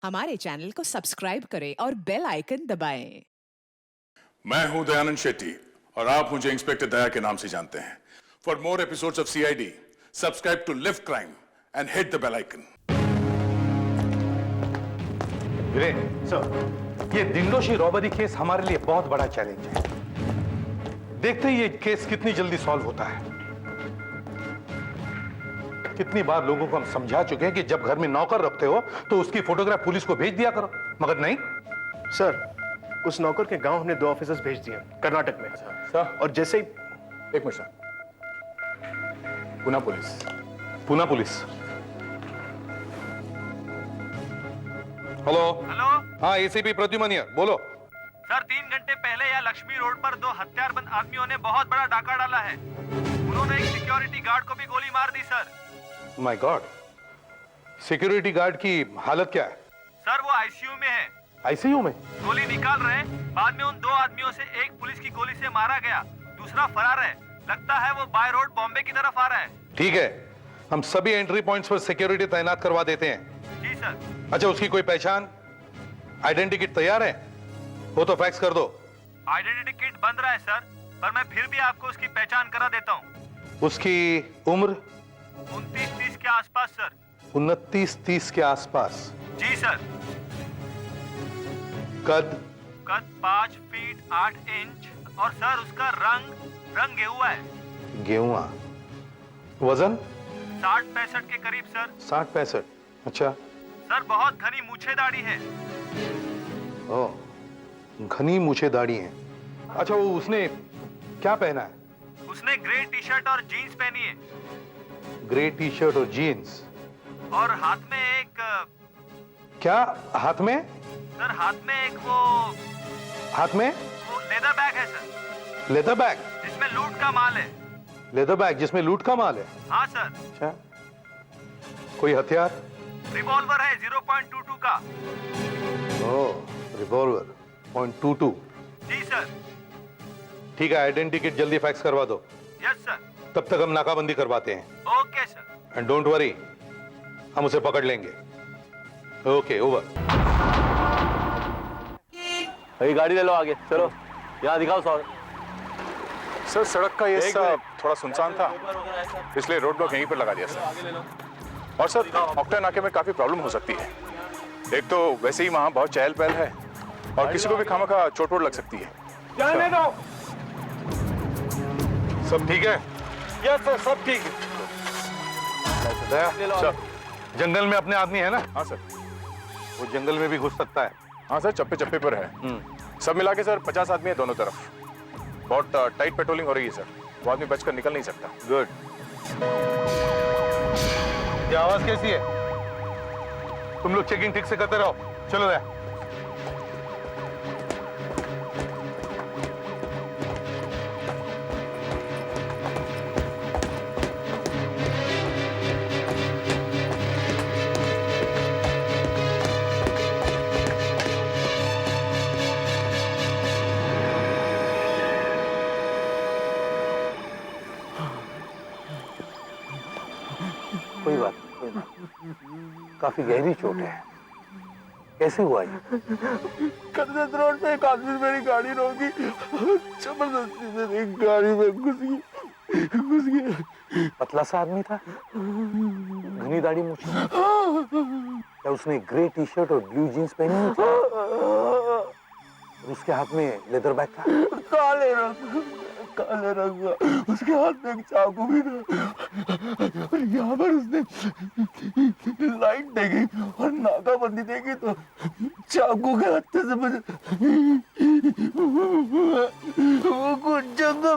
हमारे चैनल को सब्सक्राइब करें और बेल आइकन दबाएं। मैं हूं दयानंद शेट्टी और आप मुझे इंस्पेक्टर दया के नाम से जानते हैं। For more episodes of CID, subscribe to lift crime and hit the bell icon. Sir, ये दिंडोशी रॉबरी केस हमारे लिए बहुत बड़ा चैलेंज है। देखते ही ये केस कितनी जल्दी सॉल्व होता है। कितनी बार लोगों को हम समझा चुके हैं कि जब घर में नौकर रखते हो तो उसकी फोटोग्राफ पुलिस को भेज दिया करो, मगर नहीं। सर, उस नौकर के गांव हमने 2 ऑफिसर्स भेज दिए कर्नाटक में। सर, और जैसे ही एक minute, Pune police. Pune police. Hello. Hello. हाँ, एसीपी प्रद्युमन हियर, बोलो। सर, 3 घंटे पहले यहाँ लक्ष्मी रोड पर 2 हथियारबंद आदमियों ने बहुत बड़ा डाका डाला है। उन्होंने एक सिक्योरिटी गार्ड को भी गोली मार दी sir. My God, security guard की हालत क्या है? सर, वो आईसीयू में है। आईसीयू में? गोली निकाल रहे, बाद में उन 2 आदमियों से एक पुलिस की गोली से मारा गया, दूसरा फरार है। लगता है वो बाय रोड बॉम्बे की तरफ आ रहा है। ठीक है, हम सभी एंट्री पॉइंट्स पर सिक्योरिटी तैनात करवा देते हैं। जी सर। अच्छा, उसकी कोई पहचान, आइडेंटिटी किट तैयार है? वो तो फैक्स कर दो। आइडेंटिटी किट बन रहा है सर, पर मैं फिर भी आपको उसकी पहचान करा देता हूँ। उसकी उम्र? 29-30 के आसपास सर। 29-30 के आसपास? जी सर। कद? कद 5 फीट 8 इंच और सर उसका रंग गेहुआ है। गेहुआ? वजन? 60-65 के करीब सर। 60-65? अच्छा सर, बहुत घनी मूछे दाढ़ी है। ओह, घनी मूछे दाढ़ी है। अच्छा, वो उसने क्या पहना है? उसने ग्रे टी शर्ट और जीन्स पहनी है। ग्रे टी शर्ट और जीन्स? और हाथ में एक क्या हाथ में? सर, हाथ में एक वो लेदर बैग है सर। Leather bag? जिसमें लूट का माल है। लेदर बैग जिसमें लूट का माल है? हाँ सर। अच्छा, कोई हथियार? रिवॉल्वर है 0.22 का। ओह, रिवॉल्वर .22। जी सर। ठीक है, आइडेंटिटी किट जल्दी फैक्स करवा दो। Yes sir. तब तक हम नाकाबंदी करवाते हैं। Okay sir. And don't worry, हम उसे पकड़ लेंगे। Okay, over. भाई गाड़ी ले लो, आगे चलो। यहाँ दिखाओ सर। सर, सड़क का ये हिस्सा थोड़ा सुनसान था, इसलिए रोड ब्लॉक यहीं पर लगा दिया सर। और सर, ऑक्टा नाके में काफी प्रॉब्लम हो सकती है। एक तो वैसे ही वहां बहुत चहल पहल है और किसी को भी खामखा चोट वोट लग सकती है। जाने दो। सब ठीक है? यस सर, सब ठीक है। सर, जंगल में अपने आदमी है ना? हाँ सर। वो जंगल में भी घुस सकता है। हाँ सर, चप्पे चप्पे पर है। सब मिला के सर 50 आदमी है दोनों तरफ। बहुत टाइट पेट्रोलिंग हो रही है सर। वो आदमी बचकर निकल नहीं सकता। गुड। ये आवाज कैसी है? तुम लोग चेकिंग ठीक से करते रहो। चलो रे। कोई बात नहीं, काफी गहरी चोट है। कैसे हुआ ये? कर्जत रोड पे एक आदमी मेरी गाड़ी रोकी, जबरदस्ती से मेरी गाड़ी में घुस गया। पतला सा आदमी था, घनी दाढ़ी मूछें। क्या उसने ग्रे टी शर्ट और ब्लू जीन्स पहनी हुई थी? और उसके हाथ में लेदर बैग था? काले रंग का। उसके हाथ में एक चाकू भी था और यहाँ पर उसने लाइट देखी और नाकाबंदी देखी तो चाकू के हत्थे से वो कुछ जंगल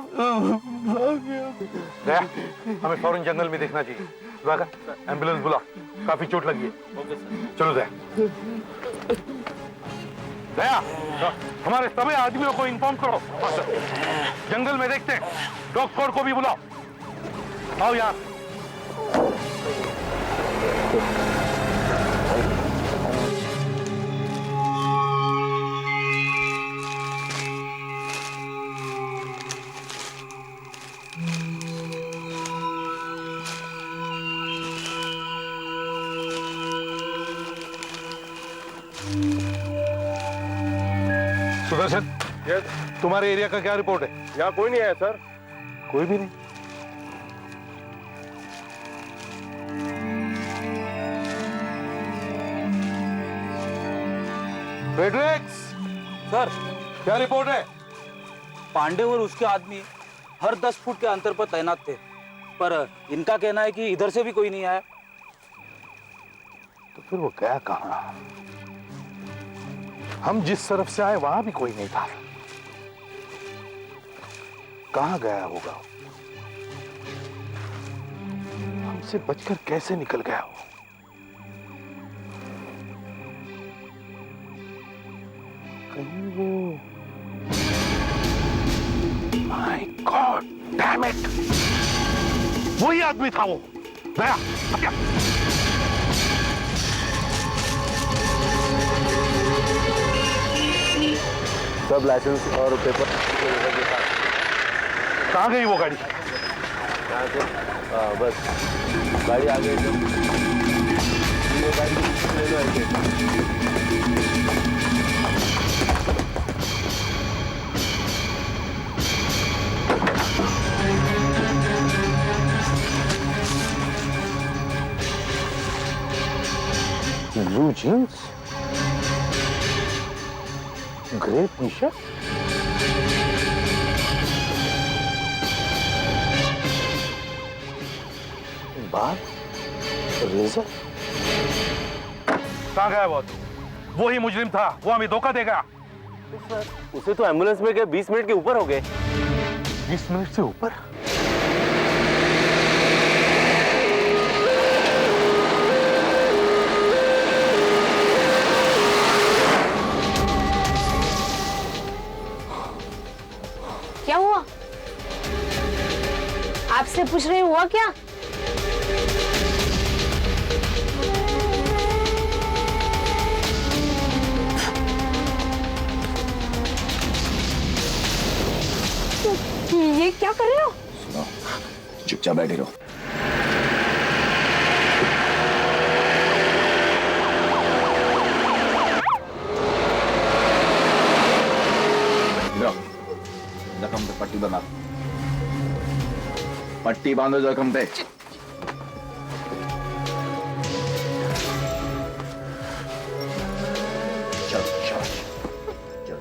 भाग गया। हमें फौरन जंगल में देखना चाहिए। एम्बुलेंस बुला, काफी चोट लगी है। चलो दया, हमारे सभी आदमियों को इन्फॉर्म करो। जंगल में देखते हैं। डॉग स्क्वाड को भी बुलाओ। आओ यहाँ। सुदर्शन, तुम्हारे एरिया का क्या रिपोर्ट है? यहाँ कोई नहीं आया सर। कोई भी नहीं। फेडरेक्स, सर, क्या रिपोर्ट है? पांडे और उसके आदमी हर 10 फुट के अंतर पर तैनात थे, पर इनका कहना है कि इधर से भी कोई नहीं आया। तो फिर वो गया कहां? हम जिस तरफ से आए वहां भी कोई नहीं था। कहां गया होगा? हमसे बचकर कैसे निकल गया वो? कहीं वो माय गॉड डैम इट, वही आदमी था वो। गया, अब क्या? सब लाइसेंस और पेपर कहां गई वो गाड़ी? यहाँ से बस गाड़ी आ गई तो ये गाड़ी ले लो ऐसे। Blue jeans, grey T shirt, बाल, रेजर। कहां गया वो ही मुजरिम था, वो हमें धोखा देगा। उसे तो एम्बुलेंस में गए 20 मिनट के ऊपर हो गए। 20 मिनट से ऊपर? क्या हुआ? आपसे पूछ रही हुआ क्या? ये क्या कर रहे हो? सुनो, चुपचाप बैठे रहो। जख्म पे पट्टी बना, पट्टी बांधो जख्म पे। चलो चलो चलो।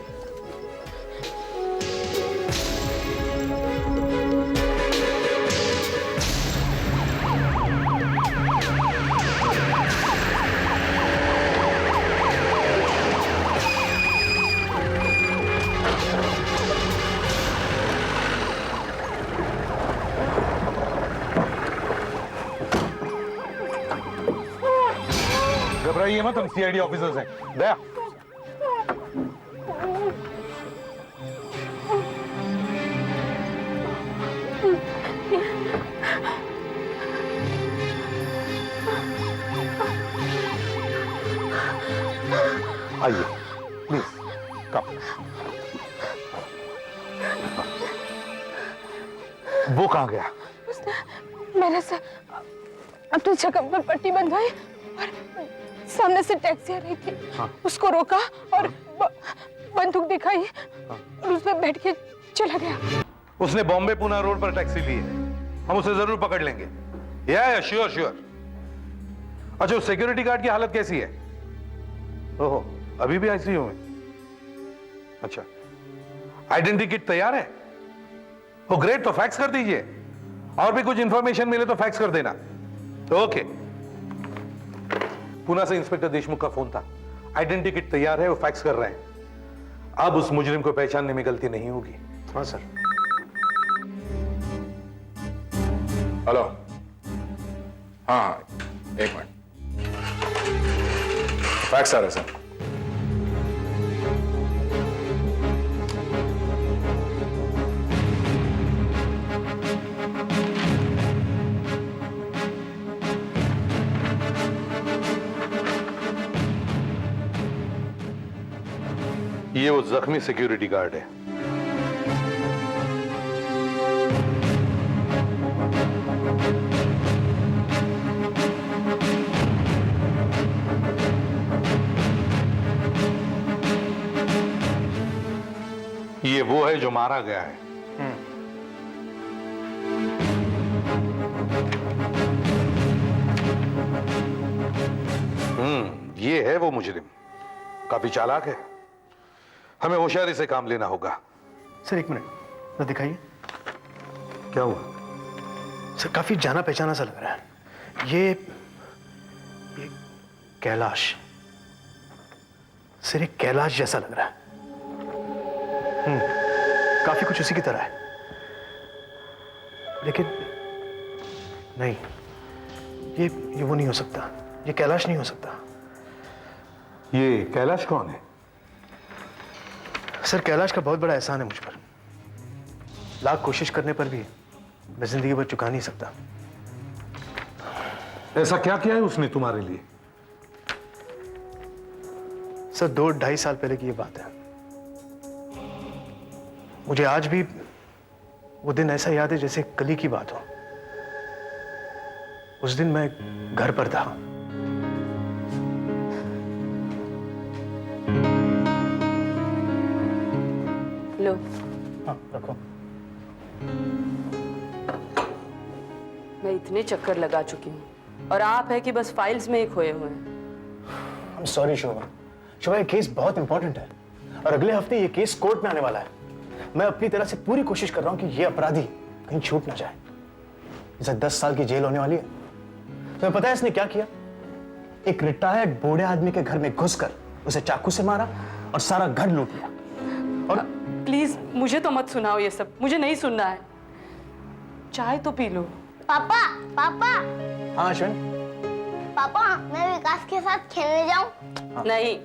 घबराइए मत, हम सीआईडी ऑफिसर्स हैं। दया, आइए प्लीज कम। वो कहां गया? मैंने से अपनी जगह पर पट्टी बंधवाई और सामने से टैक्सी आ रही थी। हाँ। उसको रोका और बंदूक दिखाई और उसमें बैठ के चला गया। उसने बॉम्बे पुणे रोड पर टैक्सी ली है, हम उसे जरूर पकड़ लेंगे। या श्योर श्योर। अच्छा, उस सिक्योरिटी गार्ड की हालत कैसी है? ओहो, अभी भी आईसीयू में? अच्छा, आइडेंटिटी किट तैयार है? ओ ग्रेट, तो फैक्स कर दीजिए। और भी कुछ इंफॉर्मेशन मिले तो फैक्स कर देना। ओके। पुणे से इंस्पेक्टर देशमुख का फोन था, आइडेंटिटी किट तैयार है, वो फैक्स कर रहे हैं। अब उस मुजरिम को पहचानने में गलती नहीं होगी। हाँ सर। हेलो, हाँ एक मिनट, फैक्स आ रहा है सर। ये वो जख्मी सिक्योरिटी गार्ड है। ये वो है जो मारा गया है। ये है वो मुजरिम, काफी चालाक है। हमें होशियारी से काम लेना होगा। सर एक मिनट, तो दिखाइए। क्या हुआ? सर काफी जाना पहचाना सा लग रहा है। ये कैलाश, सर एक कैलाश जैसा लग रहा है। काफी कुछ उसी की तरह है, लेकिन नहीं, ये वो नहीं हो सकता। ये कैलाश नहीं हो सकता। ये कैलाश कौन है? सर कैलाश का बहुत बड़ा एहसान है मुझ पर। लाख कोशिश करने पर भी मैं जिंदगी भर चुका नहीं सकता। ऐसा क्या किया है उसने तुम्हारे लिए? सर 2-2.5 साल पहले की ये बात है। मुझे आज भी वो दिन ऐसा याद है जैसे कल ही की बात हो। उस दिन मैं घर पर था। लो। हाँ रखो। मैं इतने चक्कर लगा चुकी हूँ और आप है कि बस फाइल्स में ही खोए हुए हैं। I'm sorry शोभा। शोभा ये केस बहुत इंपॉर्टेंट है और अगले हफ्ते ये केस कोर्ट में आने वाला है। मैं अपनी तरह से पूरी कोशिश कर रहा हूँ कि ये अपराधी कहीं छूट ना जाए। इसे 10 साल की जेल होने वाली है। तुम्हें पता है इसने क्या किया? एक रिटायर्ड बूढ़े आदमी के घर में घुसकर उसे चाकू से मारा और सारा घर लूट लिया। और प्लीज मुझे तो मत सुनाओ ये सब, मुझे नहीं सुनना है। चाय तो पी लो। पापा पापा हाँ अश्विन। पापा मैं विकास के साथ खेलने जाऊं? नहीं,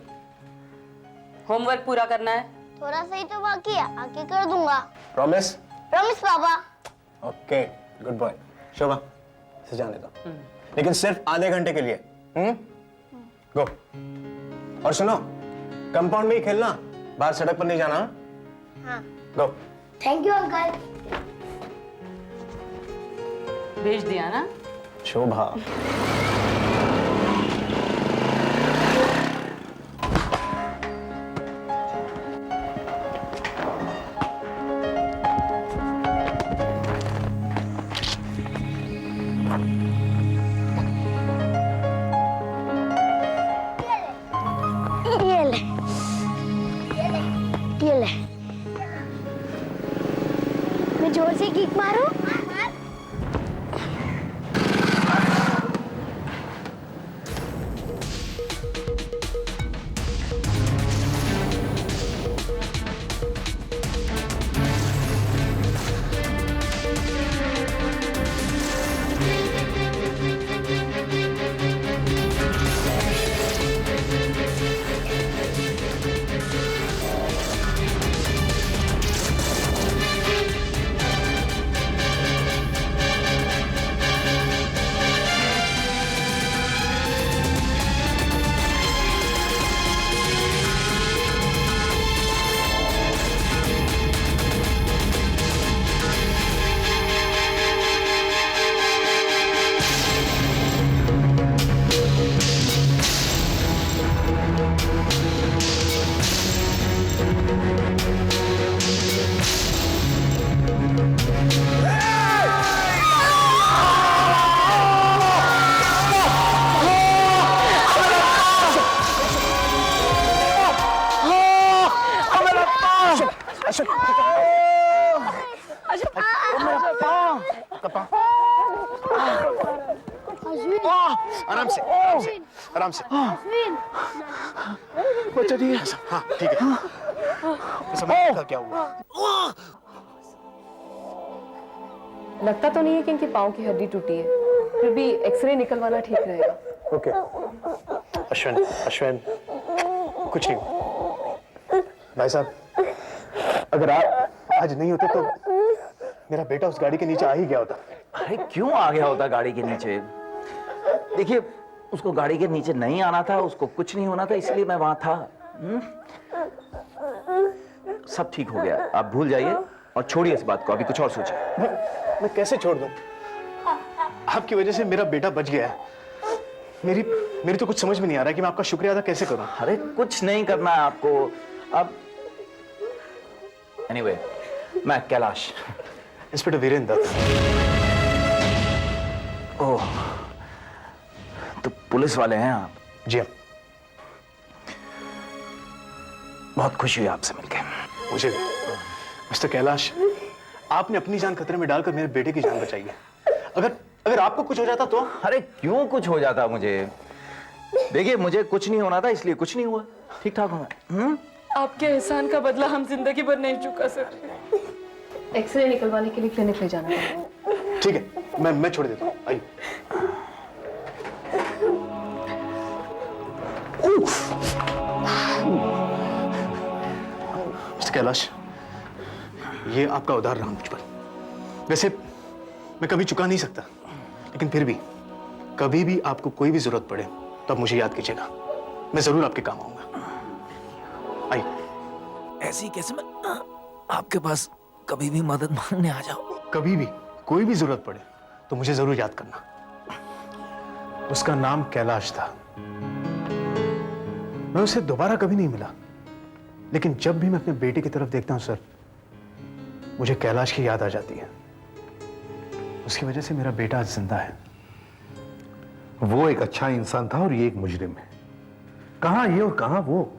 होमवर्क पूरा करना है। थोड़ा सा ही तो बाकी है, आके कर दूंगा। प्रॉमिस? प्रॉमिस पापा। Okay good boy. शोभा इसे जाने दो, लेकिन सिर्फ आधे घंटे के लिए। गो। और सुनो, कंपाउंड में ही खेलना, बाहर सड़क पर नहीं जाना। हाँ। गो। Thank you uncle. भेज दिया ना? शोभा ये ले, ये ले। मैं जोर से किक मारूं? आराम से, आराम से, आराम से। बच्चा ठीक है? हाँ ठीक है। समझ क्या हुआ? लगता तो नहीं है कि इनके पाँव की हड्डी टूटी है, फिर भी एक्सरे निकलवाना ठीक रहेगा। ओके। अश्विन, अश्विन, कुछ नहीं। भाई साहब, अगर आप आज नहीं होते तो मेरा बेटा उस गाड़ी के नीचे आ ही गया होता। अरे क्यों आ गया होता गाड़ी के नीचे? देखिए, उसको गाड़ी के नीचे नहीं आना था, उसको कुछ नहीं होना था, इसलिए मैं वहां था। सब ठीक हो गया, आप भूल जाइए और छोड़िए इस बात को, अभी कुछ और सोचिए। मैं कैसे छोड़ दूं? आपकी वजह से मेरा बेटा बच गया है। मेरी तो कुछ समझ में नहीं आ रहा है कि मैं आपका शुक्रिया अदा कैसे करूं। अरे कुछ नहीं करना है आपको। अब एनीवे, मैं कैलाश। इंस्पेक्टर वीरेंद्र दत्त। ओह, तो पुलिस वाले हैं आप? जी हाँ। बहुत खुशी हुई आपसे मिलके। मुझे भी। मिस्टर कैलाश, आपने अपनी जान खतरे में डालकर मेरे बेटे की जान बचाई है। अगर आपको कुछ हो जाता तो? अरे क्यों कुछ हो जाता मुझे? देखिए, मुझे कुछ नहीं होना था, इसलिए कुछ नहीं हुआ। ठीक ठाक हूँ मैं। आपके एहसान का बदला हम जिंदगी भर नहीं चुका सकते। एक्सरे निकलवाने के लिए क्लिनिक ले जाना है। ठीक है, मैं छोड़ देता हूँ। आइए। मिस्टर कैलाश, ये आपका उधार रहा मुझ पर। वैसे मैं कभी चुका नहीं सकता, लेकिन फिर भी कभी भी आपको कोई भी जरूरत पड़े तो आप मुझे याद कीजिएगा। मैं जरूर आपके काम आऊंगा। आइए। ऐसी कैसे मैं आपके पास कभी भी मदद मांगने आ जाऊं? कभी भी कोई भी जरूरत पड़े तो मुझे जरूर याद करना। उसका नाम कैलाश था। मैं उसे दोबारा कभी नहीं मिला, लेकिन जब भी मैं अपने बेटे की तरफ देखता हूं सर, मुझे कैलाश की याद आ जाती है। उसकी वजह से मेरा बेटा आज जिंदा है। वो एक अच्छा इंसान था और ये एक मुजरिम है। कहां ये और कहां वो?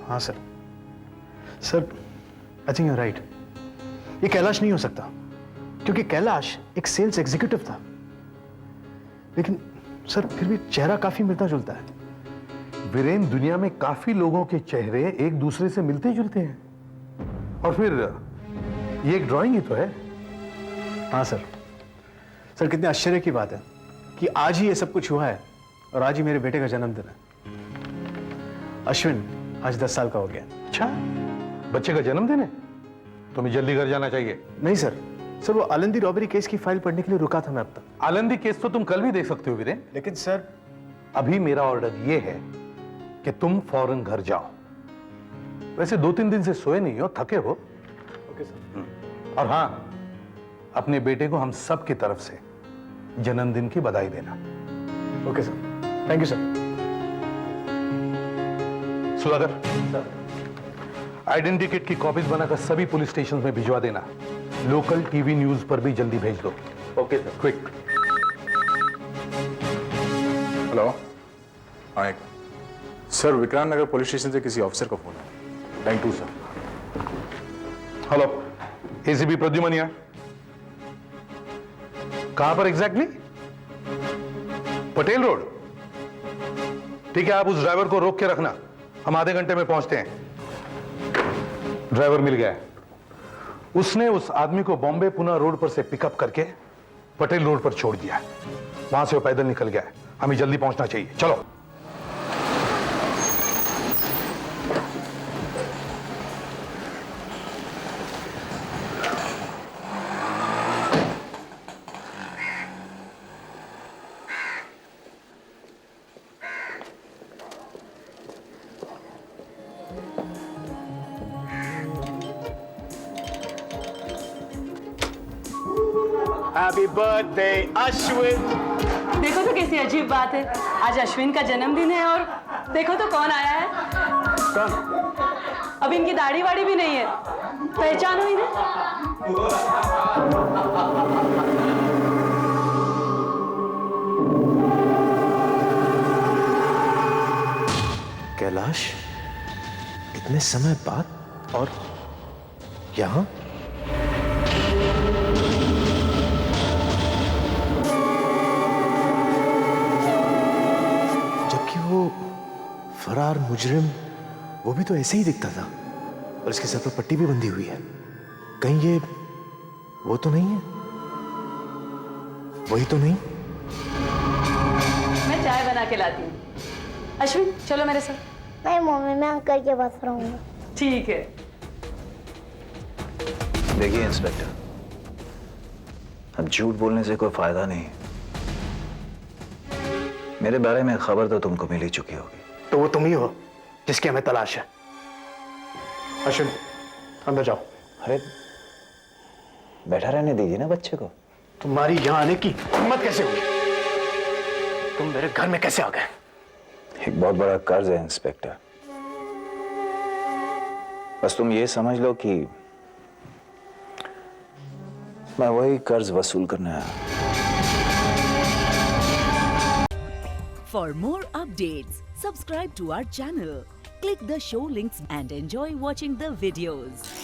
हाँ sir, I think you are right. ये कैलाश नहीं हो सकता, क्योंकि कैलाश एक सेल्स एग्जीक्यूटिव था। लेकिन सर, फिर भी चेहरा काफी मिलता जुलता है। वीरेन, दुनिया में काफी लोगों के चेहरे एक दूसरे से मिलते जुलते हैं। और फिर ये एक ड्राइंग ही तो है। हाँ सर, कितने आश्चर्य की बात है कि आज ही ये सब कुछ हुआ है और आज ही मेरे बेटे का जन्मदिन है। अश्विन आज 10 साल का हो गया। अच्छा, बच्चे का जन्मदिन है? तुम्हें जल्दी घर जाना चाहिए। नहीं सर, वो आलंदी रॉबरी केस की फाइल पढ़ने के लिए रुका था मैं अब तक। आलंदी केस तो तुम कल भी देख सकते हो वीरेन। लेकिन सर, अभी मेरा ऑर्डर ये है कि तुम फौरन घर जाओ। वैसे 2-3 दिन से सोए नहीं हो, थके हो। Okay sir. और हाँ, अपने बेटे को हम सब की तरफ से जन्मदिन की बधाई देना। Okay sir, thank you sir. Sudhakar, identity kit की कॉपीज बनाकर सभी पुलिस स्टेशन में भिजवा देना। लोकल टीवी न्यूज पर भी जल्दी भेज दो। Okay sir. क्विक। हेलो। हाँ सर, विक्रांत नगर पुलिस स्टेशन से किसी ऑफिसर का फोन है। Thank you sir. Hello, ACP Pradyuman. कहां पर एग्जैक्टली? पटेल रोड। ठीक है, आप उस ड्राइवर को रोक के रखना, हम आधे घंटे में पहुंचते हैं। ड्राइवर मिल गया है। उसने उस आदमी को बॉम्बे पुणे रोड पर से पिकअप करके पटेल रोड पर छोड़ दिया है। वहां से वो पैदल निकल गया है। हमें जल्दी पहुंचना चाहिए, चलो। Happy birthday Ashwin. देखो तो कैसी अजीब बात है, आज अश्विन का जन्मदिन है और देखो तो कौन आया है। कौन? अब इनकी दाढ़ी वाड़ी भी नहीं है, पहचानो इन्हें? कैलाश, इतने समय बाद और यहां? फरार मुजरिम, वो भी तो ऐसे ही दिखता था और इसके सर पर पट्टी भी बंधी हुई है। कहीं ये वो तो नहीं है? वही तो नहीं? मैं चाय बना के लाती हूँ। अश्विन चलो मेरे साथ। नहीं मम्मी, मैं अंकल के पास रहूंगा। ठीक है। देखिए इंस्पेक्टर, अब झूठ बोलने से कोई फायदा नहीं। मेरे बारे में खबर तो तुमको मिल ही चुकी होगी। तो वो तुम ही हो जिसकी हमें तलाश है। अश्विन, अंदर जाओ। अरे बैठा रहने दीजिए ना बच्चे को। तुम्हारी यहां आने की हिम्मत कैसे हुई? तुम मेरे घर में कैसे आ गए? एक बहुत बड़ा कर्ज है इंस्पेक्टर। बस तुम ये समझ लो कि मैं वही कर्ज वसूल करने आया। For more updates, subscribe to our channel, click the show links and enjoy watching the videos.